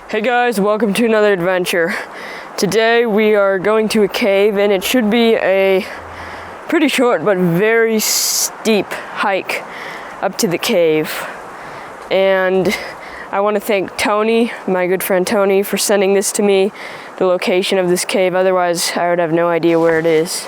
Hey guys, welcome to another adventure. Today we are going to a cave and it should be a pretty short but very steep hike up to the cave. And I want to thank Tony, my good friend Tony, for sending this to me, the location of this cave. Otherwise I would have no idea where it is.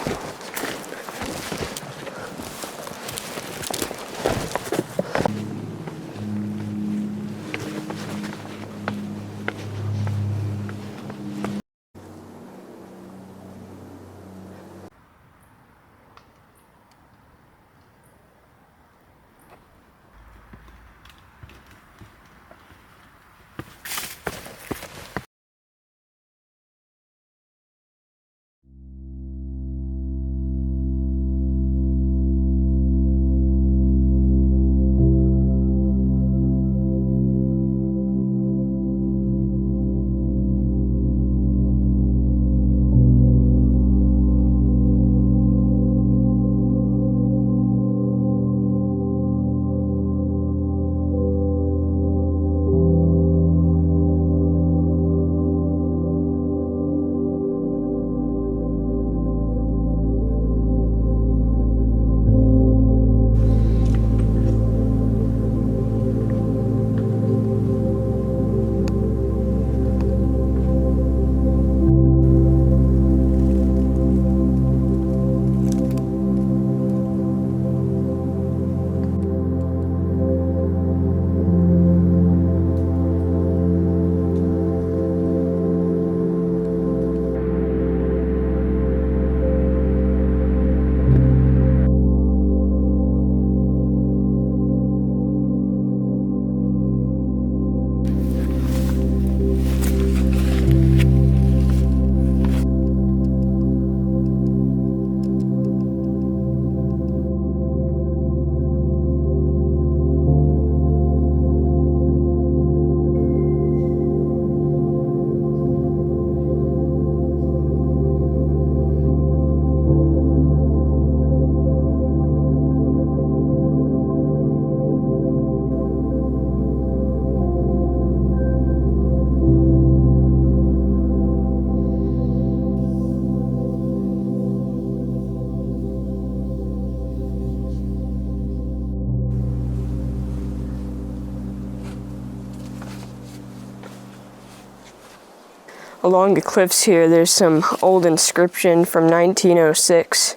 Along the cliffs here, there's some old inscription from 1906.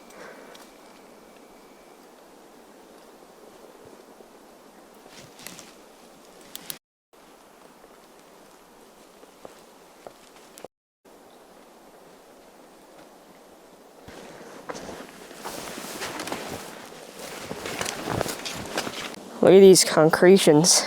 Look at these concretions.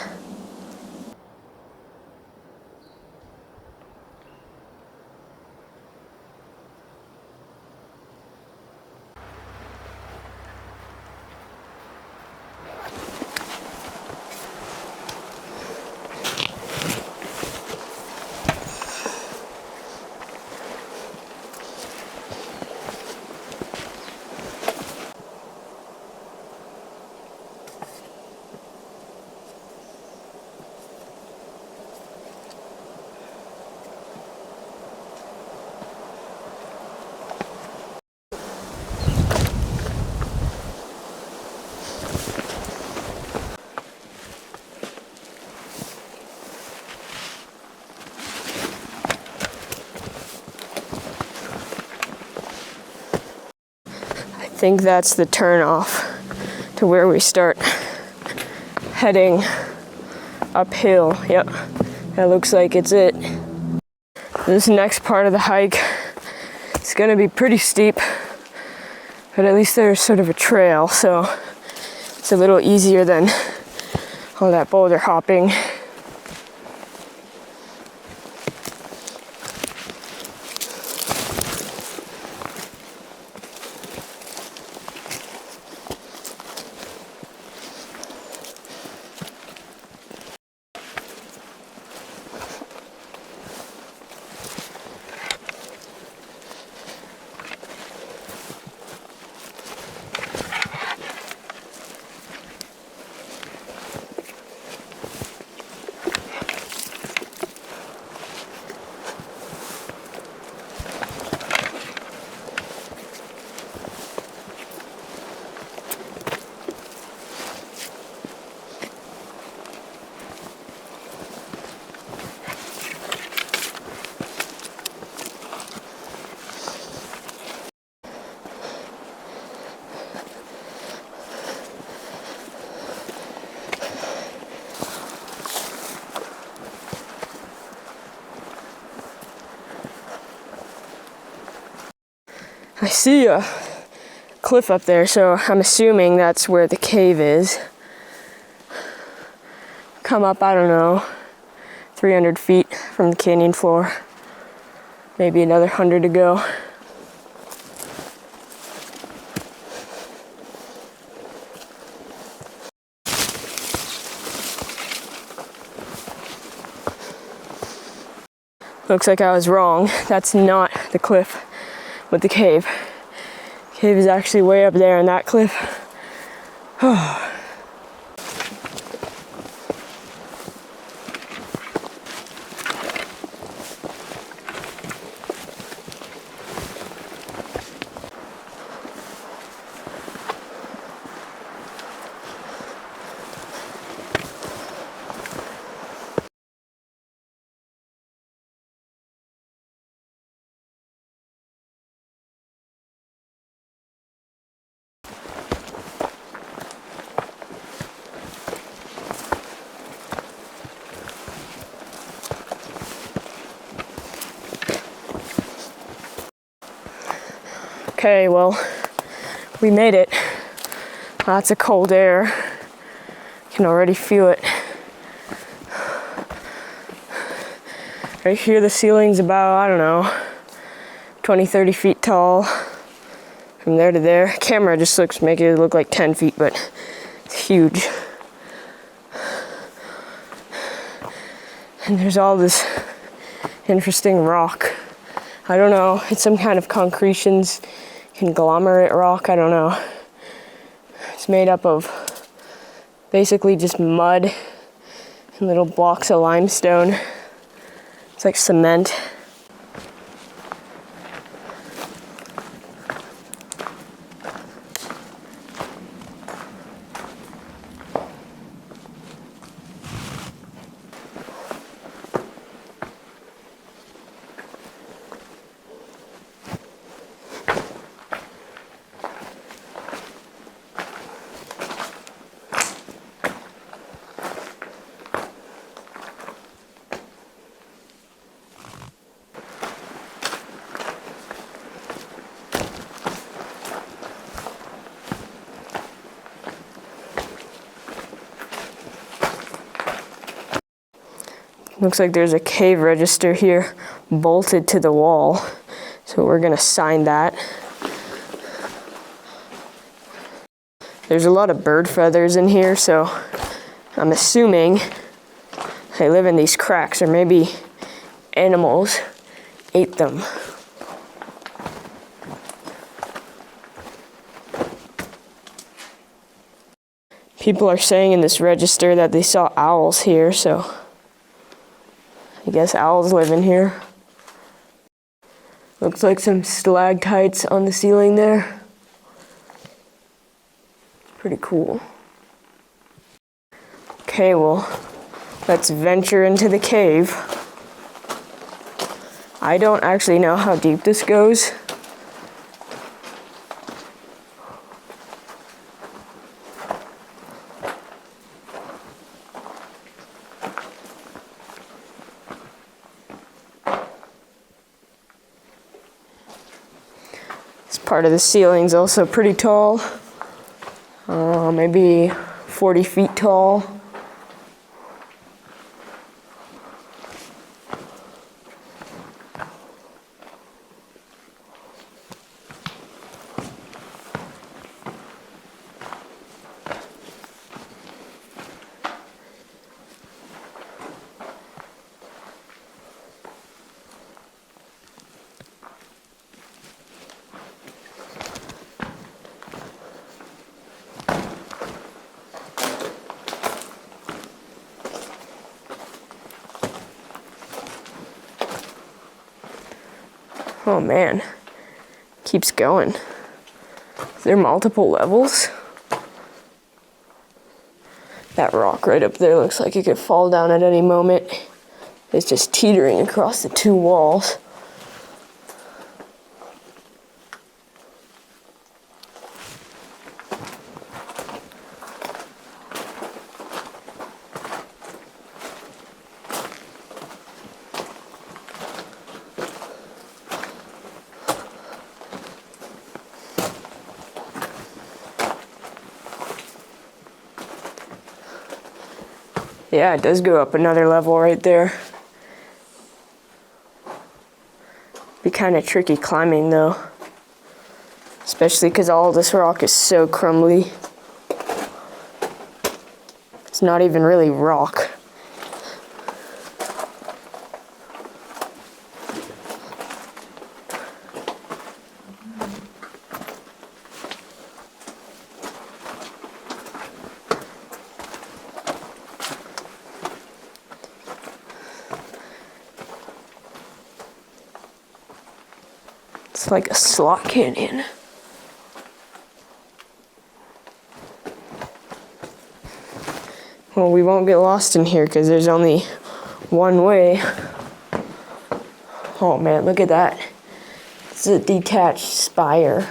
I think that's the turnoff to where we start heading uphill. Yep, that looks like it's it. This next part of the hike is going to be pretty steep, but at least there's sort of a trail, so it's a little easier than all that boulder hopping. I see a cliff up there, so I'm assuming that's where the cave is. Come up, I don't know, 300 feet from the canyon floor. Maybe another 100 to go. Looks like I was wrong. That's not the cliff with the cave. Cave is actually way up there in that cliff. Okay, well, we made it. Lots of cold air. Can already feel it. Right here, the ceiling's about, I don't know, 20, 30 feet tall. From there to there. Camera just make it look like 10 feet, but it's huge. And there's all this interesting rock. I don't know, it's some kind of concretions, conglomerate rock, I don't know. It's made up of basically just mud and little blocks of limestone. It's like cement. Looks like there's a cave register here bolted to the wall. So we're gonna sign that. There's a lot of bird feathers in here, so I'm assuming they live in these cracks, or maybe animals ate them. People are saying in this register that they saw owls here, so I guess owls live in here. Looks like some stalactites on the ceiling there. Pretty cool. Okay, well, let's venture into the cave. I don't actually know how deep this goes. Part of the ceiling's also pretty tall, maybe 40 feet tall. Oh man, keeps going. Is there multiple levels? That rock right up there looks like it could fall down at any moment. It's just teetering across the two walls. Yeah, it does go up another level right there. Be kind of tricky climbing though. Especially because all this rock is so crumbly. It's not even really rock. It's like a slot canyon. Well, we won't get lost in here because there's only one way. Oh man, look at that. It's a detached spire.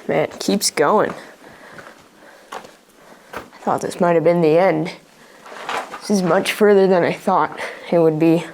Man, it keeps going. I thought this might have been the end. This is much further than I thought it would be.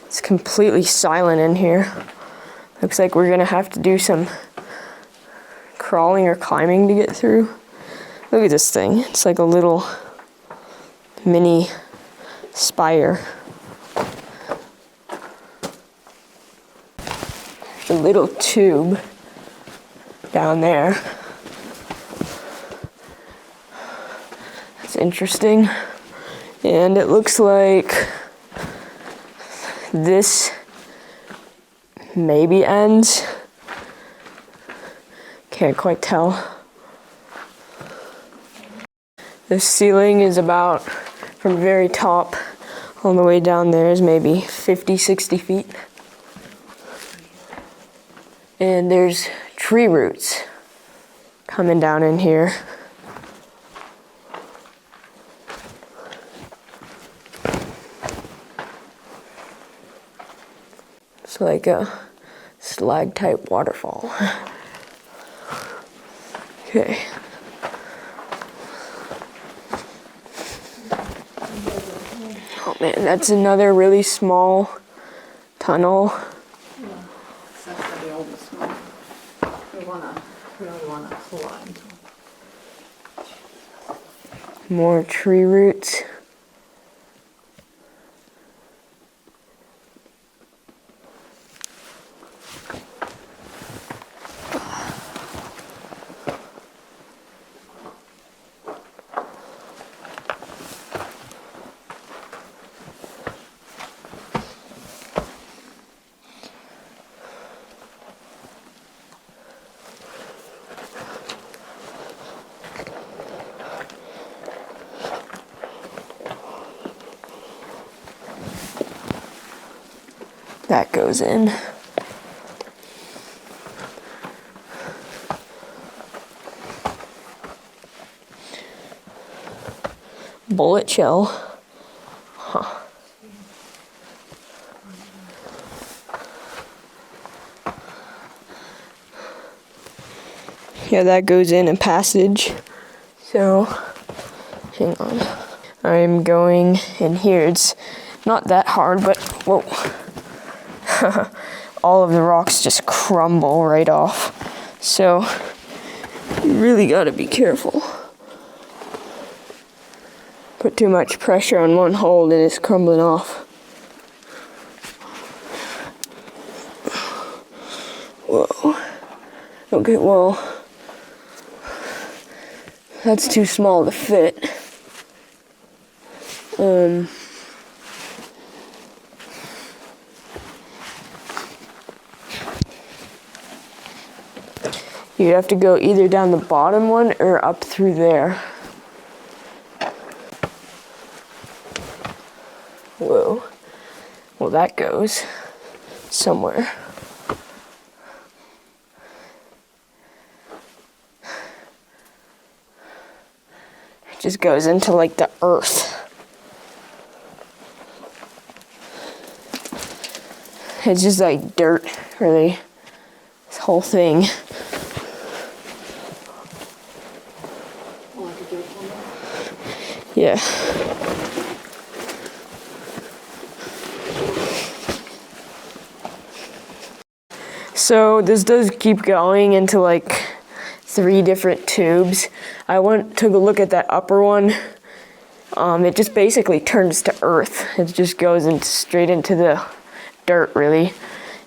It's completely silent in here. Looks like we're gonna have to do some crawling or climbing to get through. Look at this thing. It's like a little mini spire. There's a little tube down there. That's interesting. And it looks like this maybe ends. Can't quite tell. The ceiling is about, from very top all the way down there is maybe 50, 60 feet. And there's tree roots coming down in here. It's like a stalactite waterfall. Okay. Oh man, that's another really small tunnel. Yeah, except for the oldest one. We really wanna climb. More tree roots. That goes in. Bullet shell. Huh. Yeah, that goes in a passage. So, hang on. I'm going in here. It's not that hard, but whoa. All of the rocks just crumble right off. So, you really gotta be careful. Put too much pressure on one hold and it's crumbling off. Whoa. Okay, well, that's too small to fit. You have to go either down the bottom one or up through there. Whoa. Well, that goes. somewhere. It just goes into like the earth. It's just like dirt, really. This whole thing. Like a dirt tunnel? Yeah. So this does keep going into like 3 different tubes. I took a look at that upper one. It just basically turns to earth. It just goes straight into the dirt, really.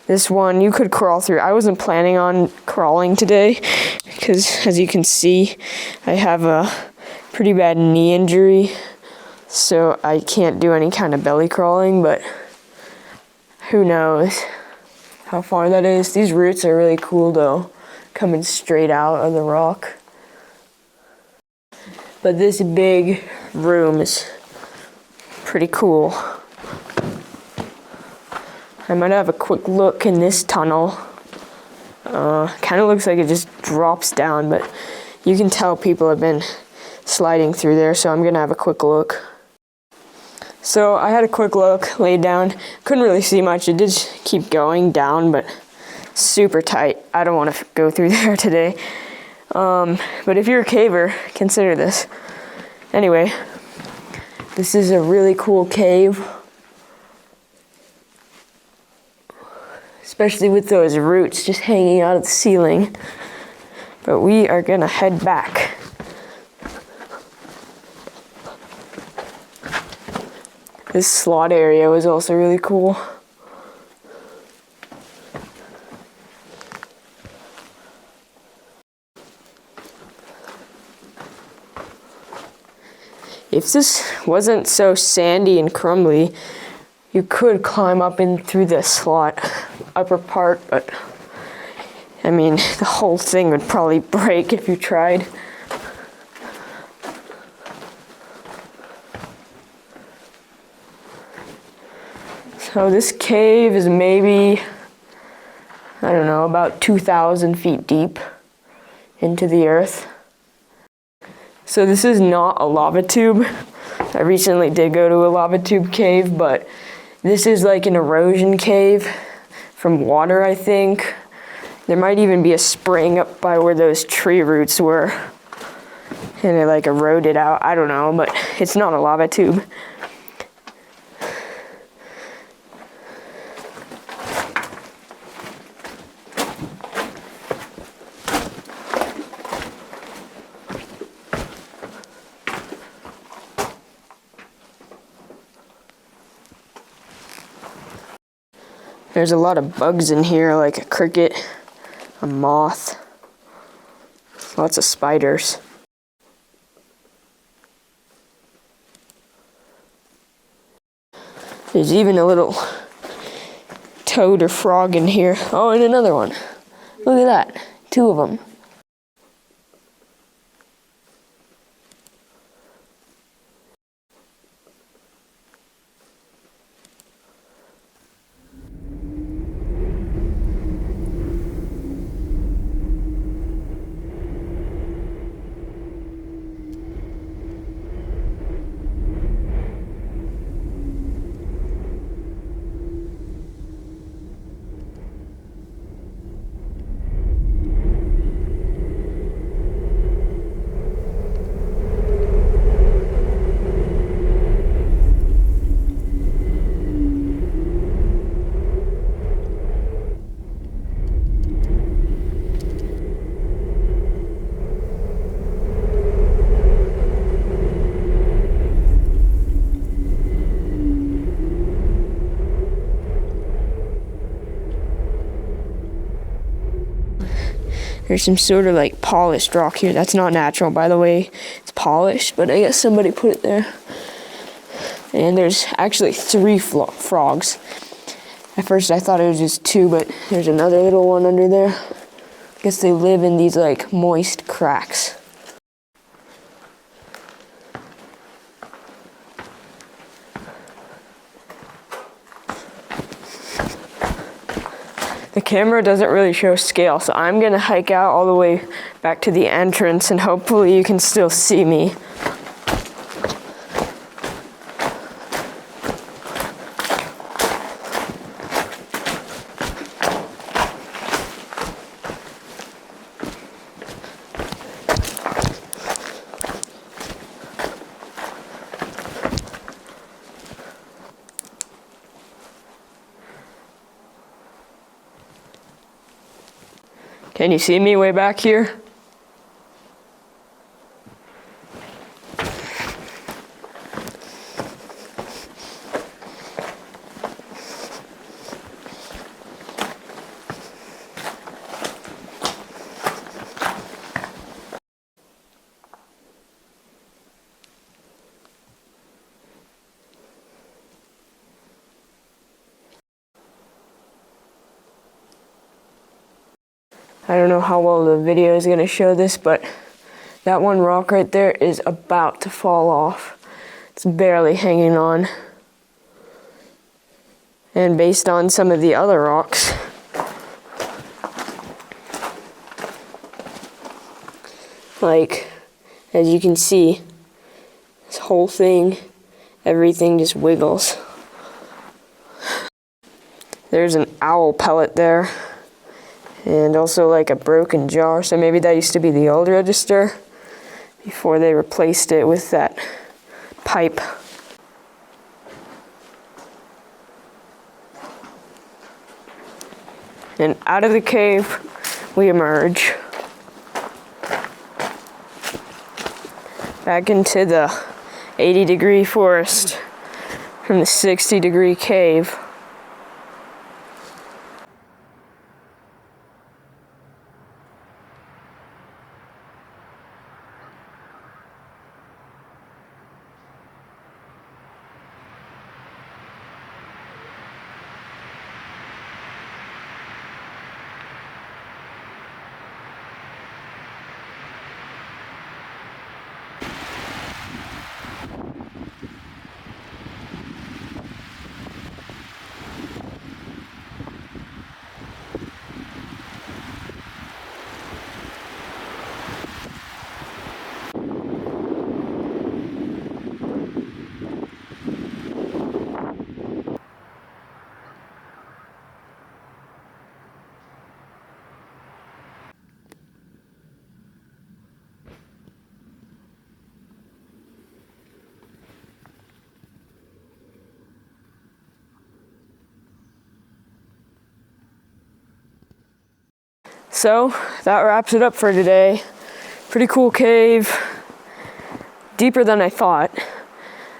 This one you could crawl through. I wasn't planning on crawling today because, as you can see, I have a pretty bad knee injury, so I can't do any kind of belly crawling, but who knows how far that is. These roots are really cool though, coming straight out of the rock. But this big room is pretty cool. I might have a quick look in this tunnel. Kind of looks like it just drops down, but you can tell people have been sliding through there, so I'm gonna have a quick look. So I had a quick look, laid down, couldn't really see much. It did keep going down, but super tight. I don't want to go through there today. But if you're a caver, consider this. Anyway, this is a really cool cave. Especially with those roots just hanging out of the ceiling. But we are gonna head back. This slot area was also really cool. If this wasn't so sandy and crumbly, you could climb up in through the slot upper part, but I mean, the whole thing would probably break if you tried. So this cave is maybe, I don't know, about 2,000 feet deep into the earth. So this is not a lava tube. I recently did go to a lava tube cave, but this is like an erosion cave from water, I think. There might even be a spring up by where those tree roots were, and it like eroded out. I don't know, but it's not a lava tube. There's a lot of bugs in here, like a cricket, a moth, lots of spiders. There's even a little toad or frog in here. Oh, and another one. Look at that, 2 of them. There's some sort of like polished rock here. That's not natural, by the way. It's polished, but I guess somebody put it there. And there's actually 3 frogs. At first I thought it was just 2, but there's another little one under there. I guess they live in these like moist cracks. The camera doesn't really show scale, so I'm gonna hike out all the way back to the entrance and hopefully you can still see me. Can you see me way back here? I don't know how well the video is going to show this, but that one rock right there is about to fall off. It's barely hanging on. And based on some of the other rocks, like, as you can see, this whole thing, everything just wiggles. There's an owl pellet there. And also like a broken jar, so maybe that used to be the old register before they replaced it with that pipe. And out of the cave we emerge back into the 80-degree forest from the 60-degree cave. So that wraps it up for today. Pretty cool cave. Deeper than I thought.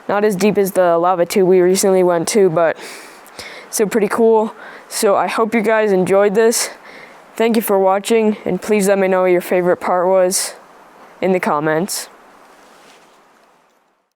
Not as deep as the lava tube we recently went to, but still pretty cool. So I hope you guys enjoyed this. Thank you for watching, and please let me know what your favorite part was in the comments.